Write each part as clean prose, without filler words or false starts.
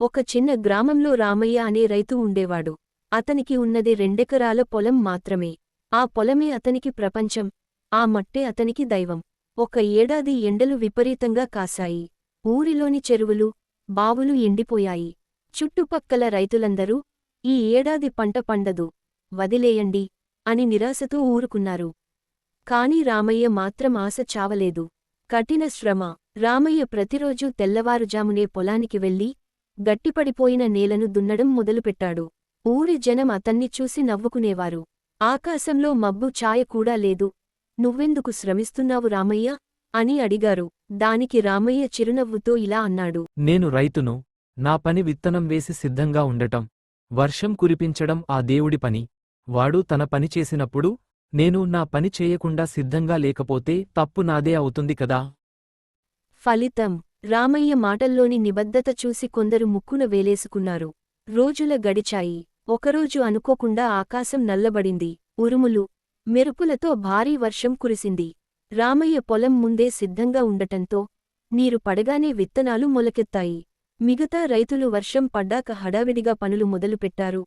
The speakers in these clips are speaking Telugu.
ఒక చిన్న గ్రామంలో రామయ్య అనే రైతు ఉండేవాడు. అతనికి ఉన్నది 2 ఎకరాల పొలం మాత్రమే. ఆ పొలమే అతనికి ప్రపంచం. ఆ మట్టే అతనికి దైవం. ఒక ఏడాది ఎండలు విపరీతంగా కాశాయి. ఊరిలోని చెరువులు, బావులు ఎండిపోయాయి. చుట్టుపక్కల రైతులందరూ, ఈ ఏడాది పంట పండదు, వదిలేయండి అని నిరాశతో ఊరుకున్నారు. కాని రామయ్య మాత్రం ఆశ చావలేదు. కఠిన శ్రమ. రామయ్య ప్రతిరోజూ తెల్లవారుజామునే పొలానికి వెళ్లి, గట్టిపడిపోయిన నేలను దున్నడం మొదలుపెట్టాడు. ఊరి జనం అతన్ని చూసి నవ్వుకునేవారు. ఆకాశంలో మబ్బు ఛాయ కూడా లేదు. నువ్వెందుకు శ్రమిస్తున్నావు రామయ్య అని అడిగారు. దానికి రామయ్య చిరునవ్వుతో ఇలా అన్నాడు. నేను రైతును. నా పని విత్తనం వేసి సిద్ధంగా ఉండటం, వర్షం కురిపించడం ఆ దేవుడి పని. వాడు తన పని చేసినప్పుడు నేను నా పని చేయకుండా సిద్ధంగా లేకపోతే తప్పు నాదే అవుతుంది కదా. ఫలితం. రామయ్య మాటల్లోని నిబద్ధత చూసి కొందరు ముక్కున వేలేసుకున్నారు. రోజుల గడిచాయి. ఒకరోజు అనుకోకుండా ఆకాశం నల్లబడింది. ఉరుములు, మెరుపులతో భారీ వర్షం కురిసింది. రామయ్య పొలం ముందే సిద్ధంగా ఉండటంతో నీరు పడగానే విత్తనాలు మొలకెత్తాయి. మిగతా రైతులు వర్షం పడ్డాక హడావిడిగా పనులు మొదలుపెట్టారు.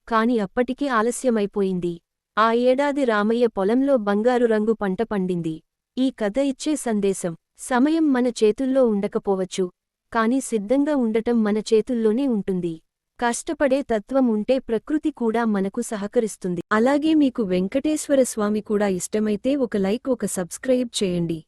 కాని అప్పటికే ఆలస్యమైపోయింది. ఆ ఏడాది రామయ్య పొలంలో బంగారు రంగు పంట పండింది. ఈ కథ ఇచ్చే సందేశం: సమయం మన చేతుల్లో ఉండకపోవచ్చు, కాని సిద్ధంగా ఉండటం మన చేతుల్లోనే ఉంటుంది. కష్టపడే తత్వం ఉంటే ప్రకృతి కూడా మనకు సహకరిస్తుంది. అలాగే మీకు వెంకటేశ్వర స్వామి కూడా ఇష్టమైతే ఒక లైక్, ఒక సబ్స్క్రైబ్ చేయండి.